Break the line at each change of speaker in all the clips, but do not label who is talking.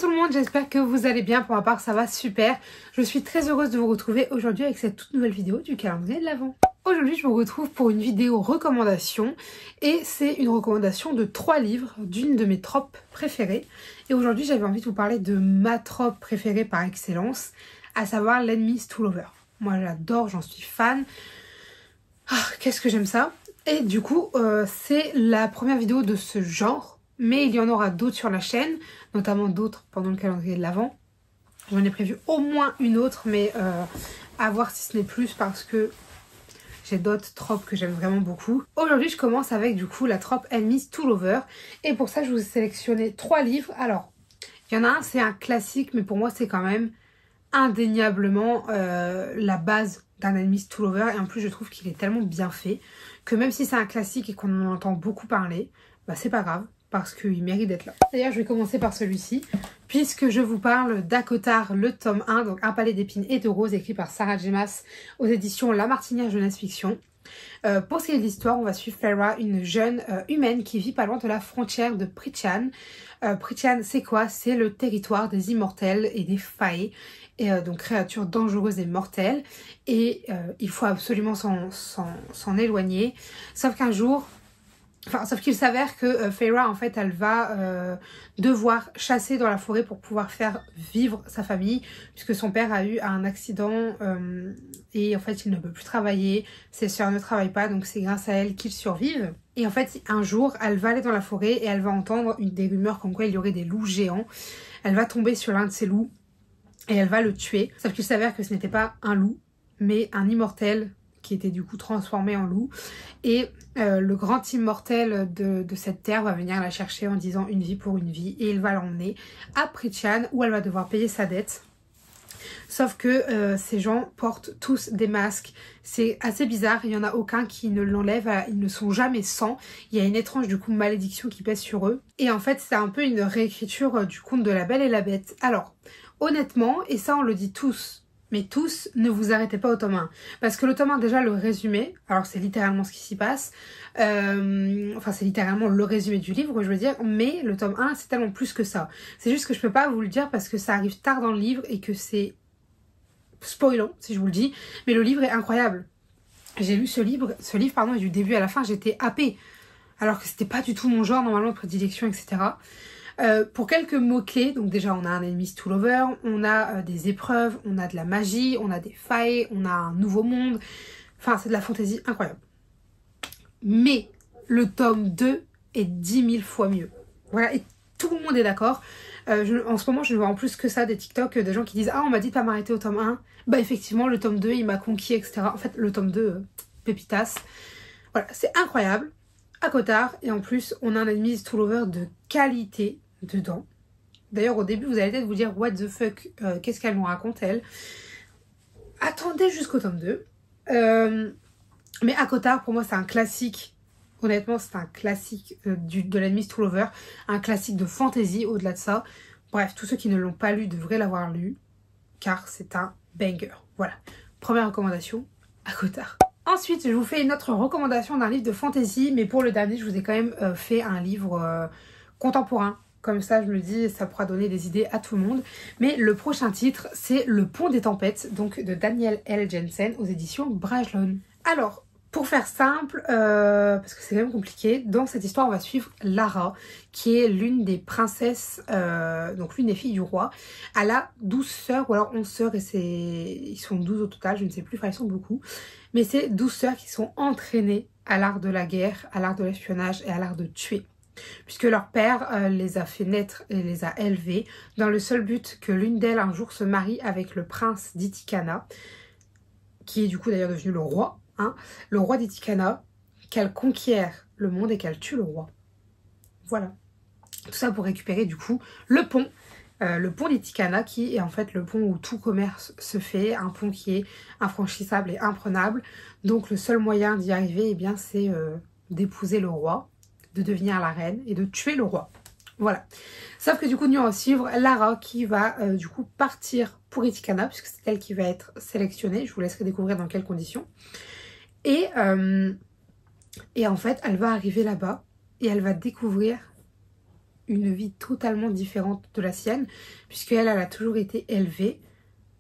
tout le monde, j'espère que vous allez bien. Pour ma part ça va super. Je suis très heureuse de vous retrouver aujourd'hui avec cette toute nouvelle vidéo du calendrier de l'Avent. Aujourd'hui je vous retrouve pour une vidéo recommandation et c'est une recommandation de 3 livres d'une de mes tropes préférées. Et aujourd'hui j'avais envie de vous parler de ma trope préférée par excellence, à savoir l'Enemies to Lovers. Moi j'adore, j'en suis fan. Qu'est-ce que j'aime ça. Et du coup c'est la première vidéo de ce genre. Mais il y en aura d'autres sur la chaîne, notamment d'autres pendant le calendrier de l'Avent. J'en ai prévu au moins une autre, mais à voir si ce n'est plus parce que j'ai d'autres tropes que j'aime vraiment beaucoup. Aujourd'hui, je commence avec du coup la trope Enemies to Lovers. Et pour ça, je vous ai sélectionné 3 livres. Alors, il y en a un, c'est un classique, mais pour moi, c'est quand même indéniablement la base d'un Enemies to Lovers. Et en plus, je trouve qu'il est tellement bien fait que même si c'est un classique et qu'on en entend beaucoup parler, bah c'est pas grave. Parce qu'il mérite d'être là. D'ailleurs, je vais commencer par celui-ci, puisque je vous parle d'Acotar, le tome 1, donc Un palais d'épines et de roses, écrit par Sarah J. Maas aux éditions La Martinière Jeunesse Fiction. Pour ce qui est de l'histoire, on va suivre Feyre, une jeune humaine qui vit pas loin de la frontière de Prythian. Prythian, c'est quoi? C'est le territoire des immortels et des fae, et donc créatures dangereuses et mortelles. Et il faut absolument s'en éloigner. Sauf qu'un jour... sauf qu'il s'avère que Feyre, en fait, elle va devoir chasser dans la forêt pour pouvoir faire vivre sa famille, puisque son père a eu un accident et en fait, il ne peut plus travailler, ses sœurs ne travaillent pas, donc c'est grâce à elle qu'ils survivent. Et en fait, un jour, elle va aller dans la forêt et elle va entendre des rumeurs comme quoi il y aurait des loups géants. Elle va tomber sur l'un de ces loups et elle va le tuer. Sauf qu'il s'avère que ce n'était pas un loup, mais un immortel qui était du coup transformé en loup. Et le grand immortel de cette terre va venir la chercher en disant une vie pour une vie. Et il va l'emmener à Prythian où elle va devoir payer sa dette. Sauf que ces gens portent tous des masques. C'est assez bizarre, il n'y en a aucun qui ne l'enlève, ils ne sont jamais sans. Il y a une étrange du coup malédiction qui pèse sur eux. Et en fait c'est un peu une réécriture du conte de la Belle et la Bête. Alors honnêtement, et ça on le dit tous, mais tous, ne vous arrêtez pas au tome 1. Parce que le tome 1, déjà, le résumé, alors c'est littéralement ce qui s'y passe, enfin c'est littéralement le résumé du livre, je veux dire, mais le tome 1, c'est tellement plus que ça. C'est juste que je peux pas vous le dire parce que ça arrive tard dans le livre et que c'est spoilant, si je vous le dis, mais le livre est incroyable. J'ai lu ce livre, pardon, et du début à la fin, j'étais happée. Alors que c'était pas du tout mon genre, normalement, de prédilection, etc. Pour quelques mots-clés, donc déjà on a un Enemies to Lovers, on a des épreuves, on a de la magie, on a des failles, on a un nouveau monde. Enfin, c'est de la fantaisie incroyable. Mais le tome 2 est 10 000 fois mieux. Voilà, et tout le monde est d'accord. En ce moment, je ne vois en plus que ça, des TikTok, des gens qui disent « Ah, on m'a dit de pas m'arrêter au tome 1. » Bah effectivement, le tome 2, il m'a conquis, etc. En fait, le tome 2, pépitas. Voilà, c'est incroyable. Acotar, et en plus, on a un Enemies to Lovers de qualité dedans. D'ailleurs, au début, vous allez peut-être vous dire « What the fuck, qu'est-ce qu'elle nous raconte, elle ?» Attendez jusqu'au tome 2. Mais Acotar, pour moi, c'est un classique. Honnêtement, c'est un classique de l'Enemies to Lovers. Un classique de fantasy, au-delà de ça. Bref, tous ceux qui ne l'ont pas lu devraient l'avoir lu, car c'est un banger. Voilà. Première recommandation, Acotar. Ensuite, je vous fais une autre recommandation d'un livre de fantasy, mais pour le dernier, je vous ai quand même fait un livre contemporain. Comme ça, je me dis, ça pourra donner des idées à tout le monde. Mais le prochain titre, c'est Le Pont des Tempêtes, donc de Daniel L. Jensen aux éditions Brajlon. Alors, pour faire simple, parce que c'est quand même compliqué, dans cette histoire, on va suivre Lara, qui est l'une des princesses, donc l'une des filles du roi. Elle a 12 sœurs, ou alors 11 sœurs, et ils sont 12 au total, je ne sais plus, enfin ils sont beaucoup. Mais c'est 12 sœurs qui sont entraînées à l'art de la guerre, à l'art de l'espionnage et à l'art de tuer. Puisque leur père les a fait naître et les a élevées dans le seul but que l'une d'elles un jour se marie avec le prince d'Itikana, qui est du coup d'ailleurs devenu le roi, hein, le roi d'Itikana, qu'elle conquiert le monde et qu'elle tue le roi. Voilà. Tout ça pour récupérer du coup le pont d'Itikana, qui est en fait le pont où tout commerce se fait, un pont qui est infranchissable et imprenable. Donc le seul moyen d'y arriver, eh bien, c'est d'épouser le roi, de devenir la reine et de tuer le roi. Voilà. Sauf que du coup, nous on va suivre Lara qui va du coup partir pour Itikana, puisque c'est elle qui va être sélectionnée. Je vous laisserai découvrir dans quelles conditions. Et en fait, elle va arriver là-bas et elle va découvrir une vie totalement différente de la sienne, puisqu'elle a toujours été élevée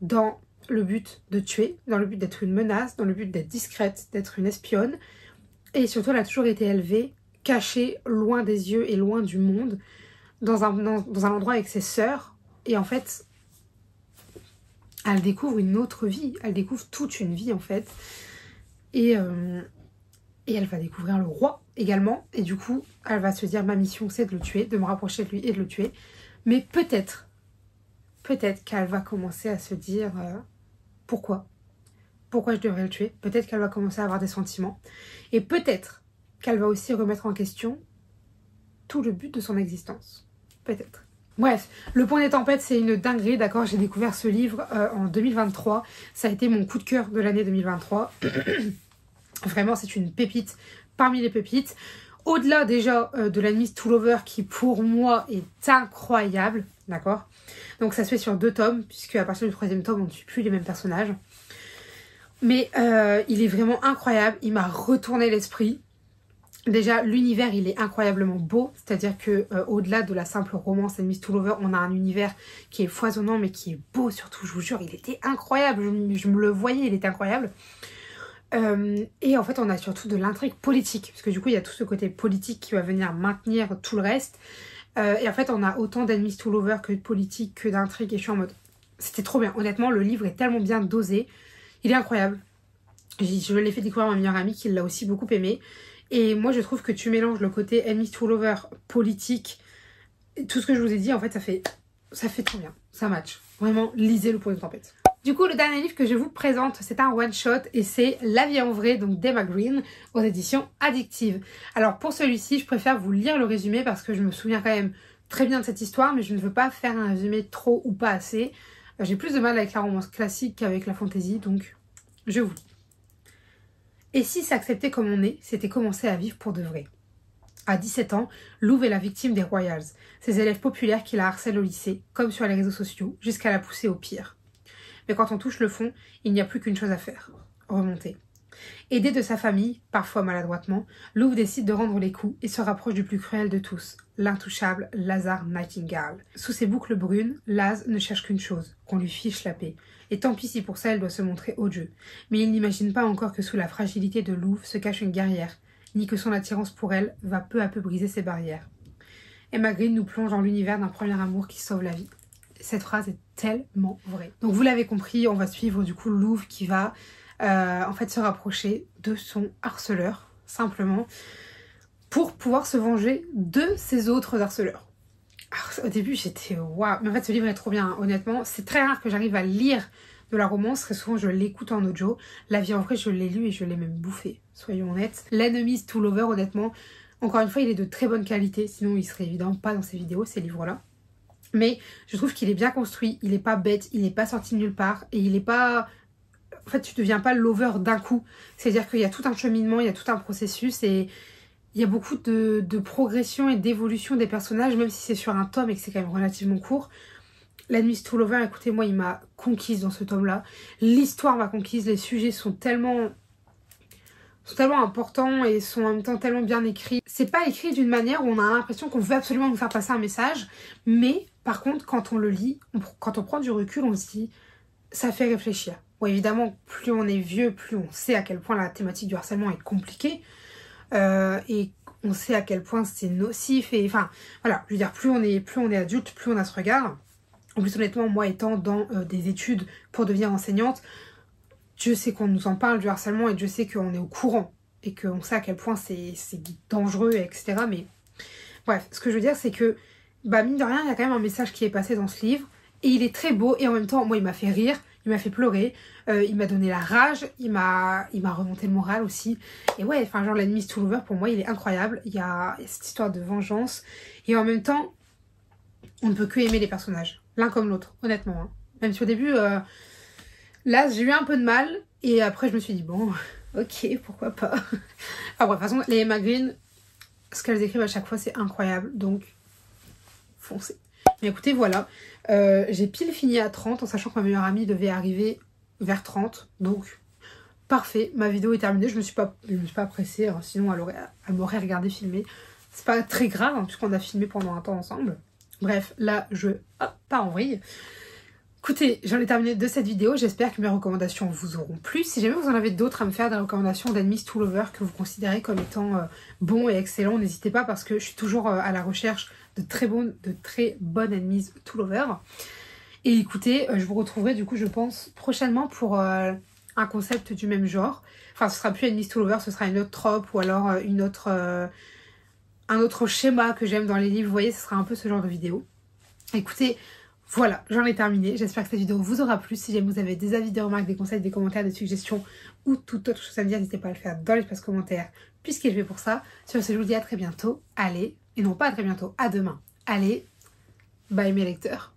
dans le but de tuer, dans le but d'être une menace, dans le but d'être discrète, d'être une espionne. Et surtout, elle a toujours été élevée, cachée, loin des yeux et loin du monde, dans un endroit avec ses sœurs. Et en fait, elle découvre une autre vie, elle découvre toute une vie en fait. Et elle va découvrir le roi également. Et du coup, elle va se dire, ma mission c'est de le tuer, de me rapprocher de lui et de le tuer. Mais peut-être qu'elle va commencer à se dire, pourquoi je devrais le tuer. Peut-être qu'elle va commencer à avoir des sentiments. Et peut-être qu'elle va aussi remettre en question tout le but de son existence. Peut-être. Bref, Le Pont des Tempêtes, c'est une dinguerie, d'accord? J'ai découvert ce livre en 2023. Ça a été mon coup de cœur de l'année 2023. Vraiment, c'est une pépite parmi les pépites. Au-delà déjà de l'Enemies to Lovers qui pour moi est incroyable, d'accord? Donc ça se fait sur 2 tomes, puisque à partir du 3e tome, on ne suit plus les mêmes personnages. Mais il est vraiment incroyable, il m'a retourné l'esprit. Déjà, l'univers, il est incroyablement beau, c'est-à-dire que au-delà de la simple romance Enemies to Lovers, on a un univers qui est foisonnant, mais qui est beau surtout, je vous jure, il était incroyable, je me le voyais, il était incroyable. Et en fait, on a surtout de l'intrigue politique, parce que du coup, il y a tout ce côté politique qui va venir maintenir tout le reste. Et en fait, on a autant d'Enemies to Lovers que de politique, que d'intrigue, et je suis en mode... C'était trop bien, honnêtement, le livre est tellement bien dosé, il est incroyable. Je l'ai fait découvrir à ma meilleure amie qui l'a aussi beaucoup aimé. Et moi, je trouve que tu mélanges le côté Enemies to Lovers politique, tout ce que je vous ai dit, en fait, ça fait trop bien, ça match. Vraiment, lisez Le Pont des Tempêtes. Du coup, le dernier livre que je vous présente, c'est un one-shot et c'est La vie en vrai, donc d'Emma Green, aux éditions Addictive. Alors pour celui-ci, je préfère vous lire le résumé parce que je me souviens quand même très bien de cette histoire, mais je ne veux pas faire un résumé trop ou pas assez. J'ai plus de mal avec la romance classique qu'avec la fantasy, donc je vous lis. Et si s'accepter comme on est, c'était commencer à vivre pour de vrai. À 17 ans, Louve est la victime des Royals, ces élèves populaires qui la harcèlent au lycée, comme sur les réseaux sociaux, jusqu'à la pousser au pire. Mais quand on touche le fond, il n'y a plus qu'une chose à faire, remonter. Aidé de sa famille, parfois maladroitement, Louve décide de rendre les coups et se rapproche du plus cruel de tous, l'intouchable Lazare Nightingale. Sous ses boucles brunes, Laz ne cherche qu'une chose, qu'on lui fiche la paix. Et tant pis si pour ça elle doit se montrer odieux. Mais il n'imagine pas encore que sous la fragilité de Louve se cache une guerrière, ni que son attirance pour elle va peu à peu briser ses barrières. Emma Green nous plonge dans l'univers d'un premier amour qui sauve la vie. Cette phrase est tellement vraie. Donc vous l'avez compris, on va suivre du coup Louve qui va en fait se rapprocher de son harceleur, simplement, pour pouvoir se venger de ses autres harceleurs. Alors, au début j'étais waouh, mais en fait ce livre est trop bien, hein, honnêtement. C'est très rare que j'arrive à lire de la romance, très souvent je l'écoute en audio. La vie en vrai, je l'ai lu et je l'ai même bouffé, soyons honnêtes. L'Enemies to Lovers, honnêtement, encore une fois, il est de très bonne qualité, sinon il serait évidemment pas dans ces vidéos, ces livres-là. Mais je trouve qu'il est bien construit, il est pas bête, il est pas sorti de nulle part, et il est pas... En fait, tu deviens pas lover d'un coup. C'est-à-dire qu'il y a tout un cheminement, il y a tout un processus, et il y a beaucoup de progression et d'évolution des personnages, même si c'est sur un tome et que c'est quand même relativement court. L'Enemies to Lovers, écoutez, moi, il m'a conquise dans ce tome-là. L'histoire m'a conquise, les sujets sont tellement importants et sont en même temps tellement bien écrits. C'est pas écrit d'une manière où on a l'impression qu'on veut absolument nous faire passer un message, mais par contre, quand on le lit, quand on prend du recul, on se dit, ça fait réfléchir. Bon, évidemment, plus on est vieux, plus on sait à quel point la thématique du harcèlement est compliquée, et on sait à quel point c'est nocif, et enfin, voilà, je veux dire, plus on est adulte, plus on a ce regard. En plus, honnêtement, moi étant dans des études pour devenir enseignante, je sais qu'on nous en parle du harcèlement et je sais qu'on est au courant et qu'on sait à quel point c'est dangereux, etc. Mais bref, ce que je veux dire, c'est que, bah, mine de rien, il y a quand même un message qui est passé dans ce livre et il est très beau et en même temps, moi, il m'a fait rire, il m'a fait pleurer, il m'a donné la rage, il m'a remonté le moral aussi. Et ouais, enfin, genre, l'Enemies to Lovers, pour moi, il est incroyable. Il y a cette histoire de vengeance et en même temps, on ne peut que aimer les personnages, l'un comme l'autre, honnêtement. Hein. Même si au début... Là, j'ai eu un peu de mal et après je me suis dit bon, ok, pourquoi pas. Enfin bref, de toute façon, les Emma Green, ce qu'elles écrivent à chaque fois, c'est incroyable, donc foncez. Mais écoutez, voilà, j'ai pile fini à 30 en sachant que ma meilleure amie devait arriver vers 30, donc parfait, ma vidéo est terminée, je me suis pas pressée, hein, sinon elle m'aurait regardé filmer. C'est pas très grave, hein, puisqu'on a filmé pendant un temps ensemble. Bref, là, je pars en vrille. Écoutez, j'en ai terminé de cette vidéo. J'espère que mes recommandations vous auront plu. Si jamais vous en avez d'autres à me faire, des recommandations d'Enemies to Lovers que vous considérez comme étant bons et excellents, n'hésitez pas parce que je suis toujours à la recherche de très bonnes Enemies to Lovers. Et écoutez, je vous retrouverai du coup, je pense, prochainement pour un concept du même genre. Enfin, ce sera plus Enemies to Lovers, ce sera une autre trope ou alors un autre schéma que j'aime dans les livres. Vous voyez, ce sera un peu ce genre de vidéo. Écoutez, voilà, j'en ai terminé. J'espère que cette vidéo vous aura plu. Si jamais vous avez des avis, des remarques, des conseils, des commentaires, des suggestions ou toute autre chose à me dire, n'hésitez pas à le faire dans l'espace commentaire puisqu'il est fait pour ça. Sur ce, je vous dis à très bientôt. Allez, et non pas à très bientôt, à demain. Allez, bye mes lecteurs.